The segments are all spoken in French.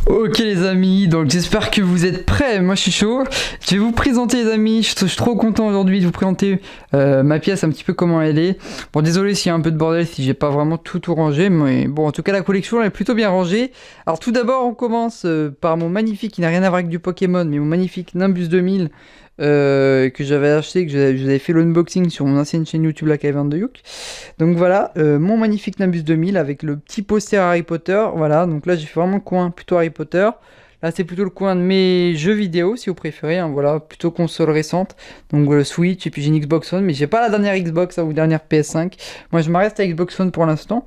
Ok les amis, donc j'espère que vous êtes prêts, moi je suis chaud. Je vais vous présenter les amis, je suis trop content aujourd'hui de vous présenter ma pièce un petit peu comment elle est. Bon désolé s'il y a un peu de bordel, si j'ai pas vraiment tout rangé, mais bon en tout cas la collection elle est plutôt bien rangée. Alors tout d'abord on commence par mon magnifique, qui n'a rien à voir avec du Pokémon, mais mon magnifique Nimbus 2000 que j'avais acheté, que je vous avais fait l'unboxing sur mon ancienne chaîne YouTube La Cave de Youk. Donc voilà, mon magnifique Nimbus 2000 avec le petit poster Harry Potter. Voilà, donc là j'ai fait vraiment le coin plutôt Harry Potter. Là c'est plutôt le coin de mes jeux vidéo si vous préférez, hein, voilà, plutôt console récente. Donc Switch et puis j'ai une Xbox One, mais j'ai pas la dernière Xbox ou dernière PS5. Moi je me reste à Xbox One pour l'instant.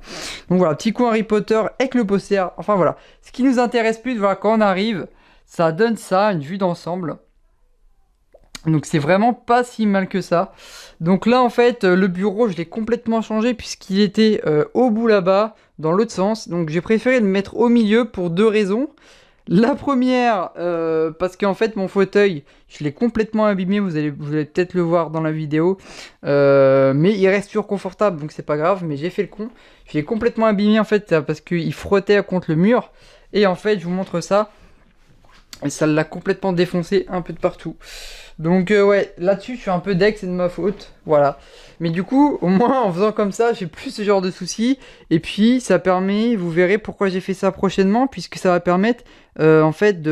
Donc voilà, petit coin Harry Potter avec le poster. Enfin voilà, ce qui nous intéresse plus, voilà, quand on arrive, ça donne ça, une vue d'ensemble. Donc c'est vraiment pas si mal que ça. Donc là en fait le bureau je l'ai complètement changé puisqu'il était au bout là-bas dans l'autre sens. Donc j'ai préféré le mettre au milieu pour deux raisons. La première parce qu'en fait mon fauteuil je l'ai complètement abîmé, vous allez peut-être le voir dans la vidéo, mais il reste toujours confortable donc c'est pas grave, mais j'ai fait le con. Je l'ai complètement abîmé en fait parce qu'il frottait contre le mur et en fait je vous montre ça. Et ça l'a complètement défoncé un peu de partout. Donc ouais, là-dessus je suis un peu deg, c'est de ma faute. Voilà. Mais du coup, au moins en faisant comme ça, j'ai plus ce genre de soucis. Et puis ça permet, vous verrez pourquoi j'ai fait ça prochainement, puisque ça va permettre, en fait,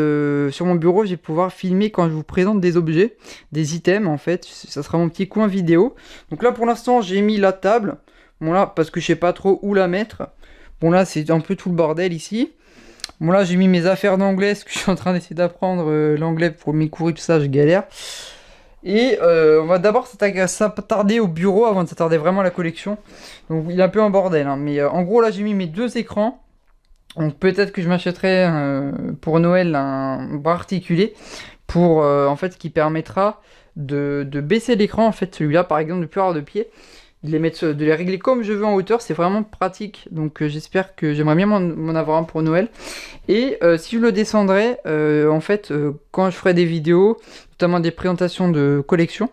sur mon bureau, je vais pouvoir filmer quand je vous présente des objets, des items en fait. Ça sera mon petit coin vidéo. Donc là pour l'instant j'ai mis la table. Bon là, parce que je sais pas trop où la mettre. Bon là c'est un peu tout le bordel ici. Bon là j'ai mis mes affaires d'anglais, parce que je suis en train d'essayer d'apprendre l'anglais pour mes cours et tout ça, je galère. Et on va d'abord s'attarder au bureau avant de s'attarder vraiment à la collection. Donc il est un peu en bordel, hein. Mais en gros là j'ai mis mes deux écrans. Donc peut-être que je m'achèterai pour Noël un bras articulé. Pour en fait, ce qui permettra de baisser l'écran, en fait celui-là par exemple, de plus avoir de pied. De les régler comme je veux en hauteur, c'est vraiment pratique. Donc j'espère que j'aimerais bien m'en avoir un pour Noël. Et si je le descendrais, en fait, quand je ferai des vidéos, notamment des présentations de collection,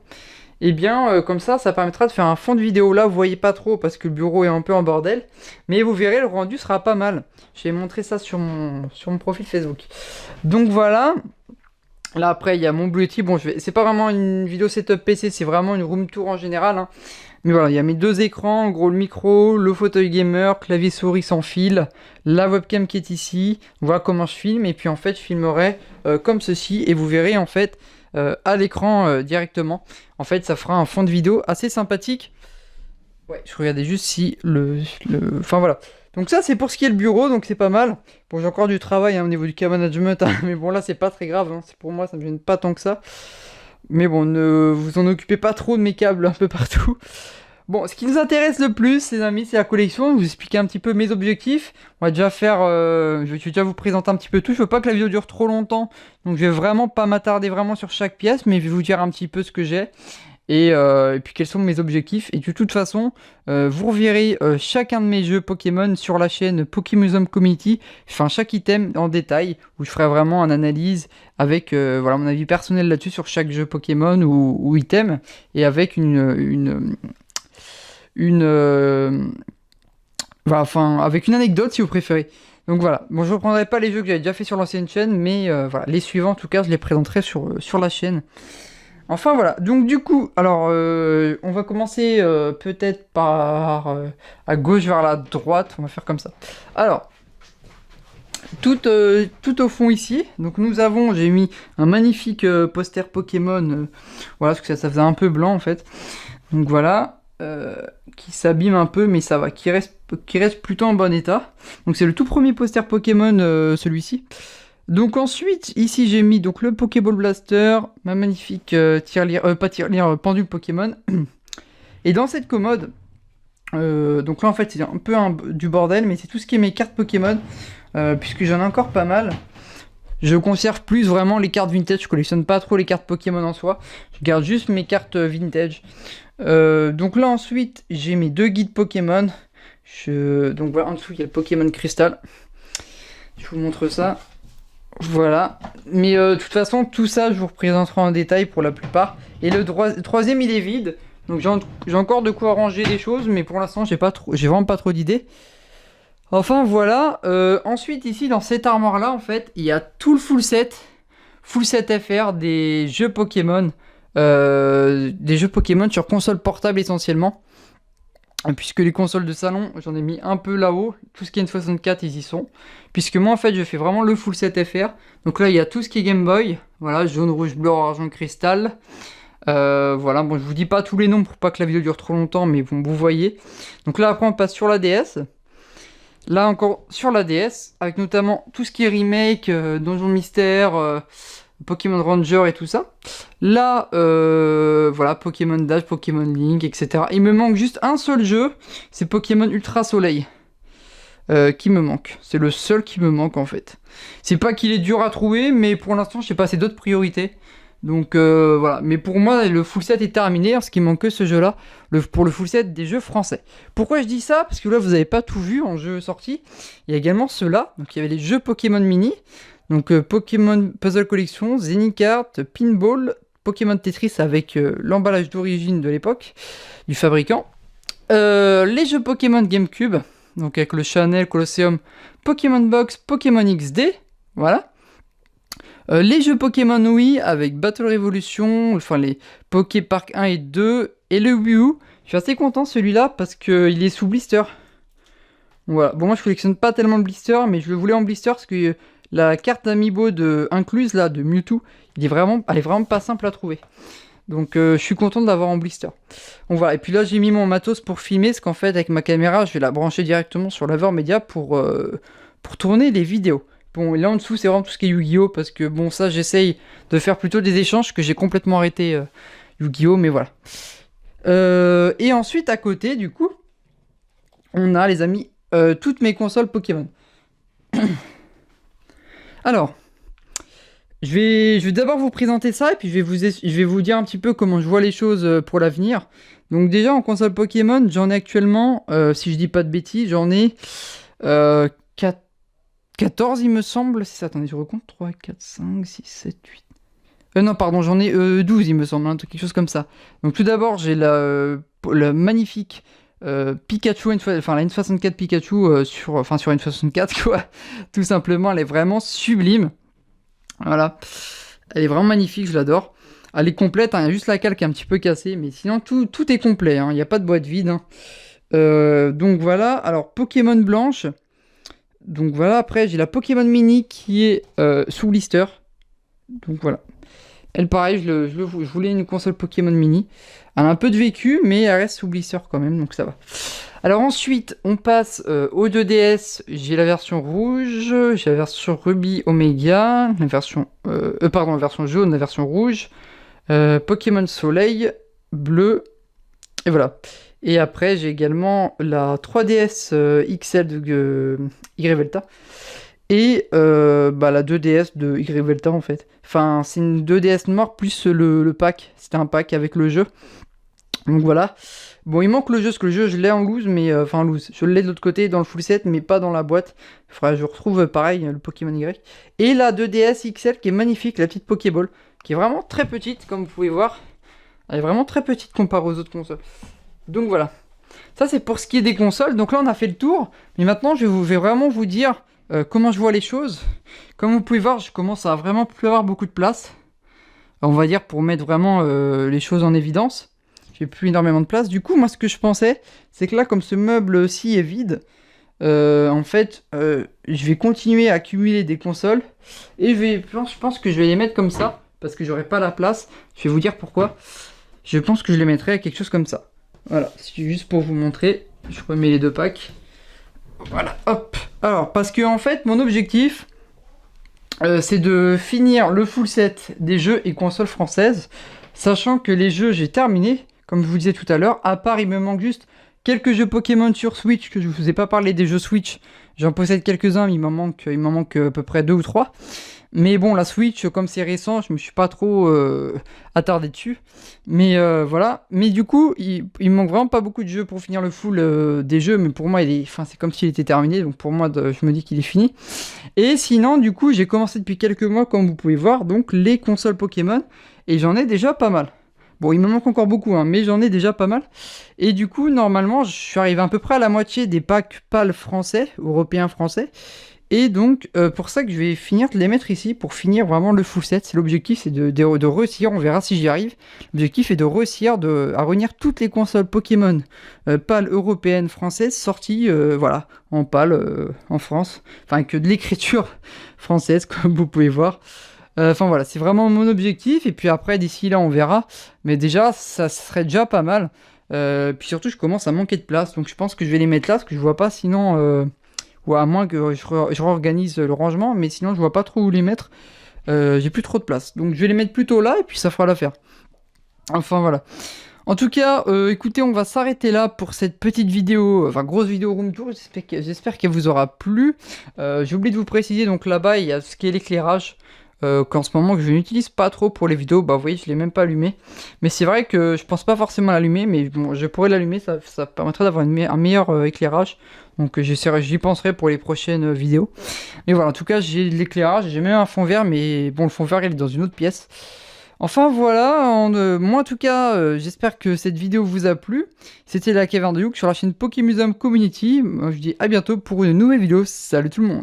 et bien comme ça permettra de faire un fond de vidéo. Là vous voyez pas trop parce que le bureau est un peu en bordel, mais vous verrez le rendu sera pas mal. Je vais montrer ça sur mon profil Facebook. Donc voilà. Là après il y a mon Blue Yeti. Bon, c'est pas vraiment une vidéo setup PC, c'est vraiment une room tour en général, hein. Mais voilà, il y a mes deux écrans, en gros le micro, le fauteuil gamer, clavier souris sans fil, la webcam qui est ici. Voilà comment je filme, et puis en fait je filmerai comme ceci, et vous verrez en fait à l'écran directement. En fait ça fera un fond de vidéo assez sympathique. Ouais, je regardais juste si Enfin voilà. Donc ça c'est pour ce qui est le bureau, donc c'est pas mal. Bon j'ai encore du travail hein, au niveau du cas management, hein, mais bon là c'est pas très grave, hein. C'est pour moi, ça me gêne pas tant que ça. Mais bon, ne vous en occupez pas trop de mes câbles un peu partout. Bon, ce qui nous intéresse le plus, les amis, c'est la collection. Je vais vous expliquer un petit peu mes objectifs. On va déjà faire... je vais déjà vous présenter un petit peu tout. Je veux pas que la vidéo dure trop longtemps. Donc je vais vraiment pas m'attarder vraiment sur chaque pièce, mais je vais vous dire un petit peu ce que j'ai. Et puis quels sont mes objectifs. Et de toute façon, vous reverrez chacun de mes jeux Pokémon sur la chaîne Pokémuseum Community. Enfin, chaque item en détail, où je ferai vraiment une analyse avec voilà, mon avis personnel là-dessus sur chaque jeu Pokémon ou item. Et avec voilà, enfin, avec une anecdote si vous préférez. Donc voilà, bon je reprendrai pas les jeux que j'avais déjà fait sur l'ancienne chaîne, mais voilà, les suivants en tout cas je les présenterai sur la chaîne. Enfin voilà, donc du coup, alors on va commencer peut-être par à gauche vers la droite, on va faire comme ça. Alors, tout au fond ici, donc j'ai mis un magnifique poster Pokémon, voilà, parce que ça faisait un peu blanc en fait. Donc voilà, qui s'abîme un peu, mais ça va, qui reste plutôt en bon état. Donc c'est le tout premier poster Pokémon, celui-ci. Donc ensuite, ici j'ai mis donc le Pokéball Blaster, ma magnifique pendule Pokémon. Et dans cette commode, Donc là en fait c'est un peu du bordel, mais c'est tout ce qui est mes cartes Pokémon, puisque j'en ai encore pas mal. Je conserve plus vraiment les cartes vintage, je collectionne pas trop les cartes Pokémon en soi, je garde juste mes cartes vintage. Donc là ensuite j'ai mes 2 guides Pokémon. Donc voilà, en dessous il y a le Pokémon Crystal. Je vous montre ça. Voilà. Mais de toute façon tout ça je vous représenterai en détail pour la plupart. Et le troisième il est vide. Donc j'ai encore de quoi ranger des choses, mais pour l'instant j'ai vraiment pas trop d'idées. Enfin voilà. Ensuite ici dans cette armoire là en fait il y a tout le full set FR des jeux Pokémon. Des jeux Pokémon sur console portable essentiellement. Puisque les consoles de salon, j'en ai mis un peu là-haut. Tout ce qui est N64, ils y sont. Puisque moi, en fait, je fais vraiment le full set FR. Donc là, il y a tout ce qui est Game Boy. Voilà, jaune, rouge, bleu, argent, cristal. Voilà, bon, je vous dis pas tous les noms pour pas que la vidéo dure trop longtemps, mais bon, vous voyez. Donc là, après, on passe sur la DS. Là, encore sur la DS, avec notamment tout ce qui est remake, Donjon Mystère, Pokémon Ranger et tout ça. Là, voilà, Pokémon Dash, Pokémon Link, etc. Il me manque juste un seul jeu, c'est Pokémon Ultra Soleil. Qui me manque. C'est le seul qui me manque en fait. C'est pas qu'il est dur à trouver, mais pour l'instant, je sais pas, c'est d'autres priorités. Donc voilà, mais pour moi, le full set est terminé, parce qu'il manque que ce jeu-là, pour le full set des jeux français. Pourquoi je dis ça? Parce que là, vous avez pas tout vu en jeu sorti. Il y a également ceux-là, donc il y avait les jeux Pokémon Mini. Donc Pokémon Puzzle Collection, Zenicart, Pinball, Pokémon Tetris avec l'emballage d'origine de l'époque, du fabricant. Les jeux Pokémon GameCube, donc avec le Channel, Colosseum, Pokémon Box, Pokémon XD, voilà. Les jeux Pokémon Wii avec Battle Revolution, enfin les Poké Park 1 et 2, et le Wii U. Je suis assez content celui-là parce qu'il est sous blister. Voilà, bon moi je collectionne pas tellement le blister, mais je le voulais en blister parce que la carte d'amiibo incluse là de Mewtwo, elle est vraiment pas simple à trouver. Donc je suis content de l'avoir en blister. Bon voilà, et puis là j'ai mis mon matos pour filmer, parce qu'en fait avec ma caméra je vais la brancher directement sur l'Avermedia pour tourner des vidéos. Bon, et là en dessous c'est vraiment tout ce qui est Yu-Gi-Oh! Parce que bon ça j'essaye de faire plutôt des échanges, que j'ai complètement arrêté Yu-Gi-Oh! Mais voilà. Et ensuite à côté du coup, on a les amis toutes mes consoles Pokémon. Alors, je vais d'abord vous présenter ça, et puis je vais vous dire un petit peu comment je vois les choses pour l'avenir. Donc déjà en console Pokémon, j'en ai actuellement, si je dis pas de bêtises, j'en ai 14 il me semble. C'est ça, attendez, je recompte. 3, 4, 5, 6, 7, 8... non, pardon, j'en ai 12 il me semble, hein, quelque chose comme ça. Donc tout d'abord, j'ai la magnifique... Pikachu, enfin la N64 Pikachu sur N64 quoi, tout simplement, elle est vraiment sublime, voilà, elle est vraiment magnifique, je l'adore, elle est complète, hein, il y a juste la cale qui est un petit peu cassée, mais sinon tout est complet, hein, il n'y a pas de boîte vide, hein. Donc voilà, alors Pokémon Blanche, donc voilà, après j'ai la Pokémon Mini qui est sous blister, donc voilà. Elle, pareil, je voulais une console Pokémon Mini. Elle a un peu de vécu, mais elle reste sous blister quand même, donc ça va. Alors ensuite, on passe au 2DS. J'ai la version rouge, j'ai la version Ruby Omega, la version jaune, la version rouge, Pokémon Soleil, bleu, et voilà. Et après, j'ai également la 3DS XL de Y-Velta. Et la 2DS de Y-Velta en fait. Enfin, c'est une 2DS noire plus le pack. C'était un pack avec le jeu. Donc voilà. Bon, il manque le jeu, parce que le jeu, je l'ai en loose, mais... Enfin, loose. Je l'ai de l'autre côté, dans le full set, mais pas dans la boîte. Il faudra que je retrouve, pareil, le Pokémon Y. Et la 2DS XL, qui est magnifique, la petite Pokéball. Qui est vraiment très petite, comme vous pouvez voir. Elle est vraiment très petite comparée aux autres consoles. Donc voilà. Ça, c'est pour ce qui est des consoles. Donc là, on a fait le tour. Mais maintenant, je vais vraiment vous dire... comment je vois les choses. Comme vous pouvez voir, je commence à vraiment plus avoir beaucoup de place. On va dire pour mettre vraiment les choses en évidence. J'ai plus énormément de place. Du coup, moi ce que je pensais, c'est que là, comme ce meuble-ci est vide, en fait, je vais continuer à accumuler des consoles. Et je pense que je vais les mettre comme ça, parce que j'aurai pas la place. Je vais vous dire pourquoi. Je pense que je les mettrai à quelque chose comme ça. Voilà, c'est juste pour vous montrer. Je remets les deux packs. Voilà, hop. Alors, parce que en fait, mon objectif, c'est de finir le full set des jeux et consoles françaises, sachant que les jeux, j'ai terminé, comme je vous disais tout à l'heure, à part il me manque juste quelques jeux Pokémon sur Switch, que je vous ai pas parlé des jeux Switch. J'en possède quelques-uns, mais il m'en manque à peu près 2 ou 3. Mais bon, la Switch, comme c'est récent, je me suis pas trop attardé dessus. Mais voilà. Mais du coup, il me manque vraiment pas beaucoup de jeux pour finir le full des jeux. Mais pour moi, c'est comme s'il était terminé. Donc pour moi, je me dis qu'il est fini. Et sinon, du coup, j'ai commencé depuis quelques mois, comme vous pouvez voir, donc les consoles Pokémon. Et j'en ai déjà pas mal. Bon, il me manque encore beaucoup, hein, mais j'en ai déjà pas mal. Et du coup, normalement, je suis arrivé à peu près à la moitié des packs PAL français, européens français. Et donc, pour ça que je vais finir de les mettre ici, pour finir vraiment le full set. C'est l'objectif, c'est de réussir, on verra si j'y arrive. L'objectif est de réussir à réunir toutes les consoles Pokémon PAL européennes françaises sorties voilà, en PAL en France. Enfin, que de l'écriture française, comme vous pouvez voir. Enfin voilà, c'est vraiment mon objectif. Et puis après, d'ici là, on verra. Mais déjà, ça serait déjà pas mal. Puis surtout, je commence à manquer de place. Donc je pense que je vais les mettre là, parce que je vois pas sinon... ou à moins que je réorganise le rangement, mais sinon je vois pas trop où les mettre. J'ai plus trop de place. Donc je vais les mettre plutôt là et puis ça fera l'affaire. Enfin voilà. En tout cas, écoutez, on va s'arrêter là pour cette petite vidéo, enfin grosse vidéo room tour. J'espère qu'elle vous aura plu. J'ai oublié de vous préciser, donc là-bas il y a ce qui est l'éclairage. Qu'en ce moment que je n'utilise pas trop pour les vidéos, bah vous voyez je l'ai même pas allumé, mais c'est vrai que je pense pas forcément l'allumer, mais bon je pourrais l'allumer, ça permettrait d'avoir un meilleur éclairage, donc j'y penserai pour les prochaines vidéos. Mais voilà, en tout cas j'ai de l'éclairage, j'ai même un fond vert, mais bon le fond vert il est dans une autre pièce. Enfin voilà, moi en tout cas j'espère que cette vidéo vous a plu. C'était la Caverne de Youk sur la chaîne Pokémuseum Community. Moi je vous dis à bientôt pour une nouvelle vidéo, salut tout le monde.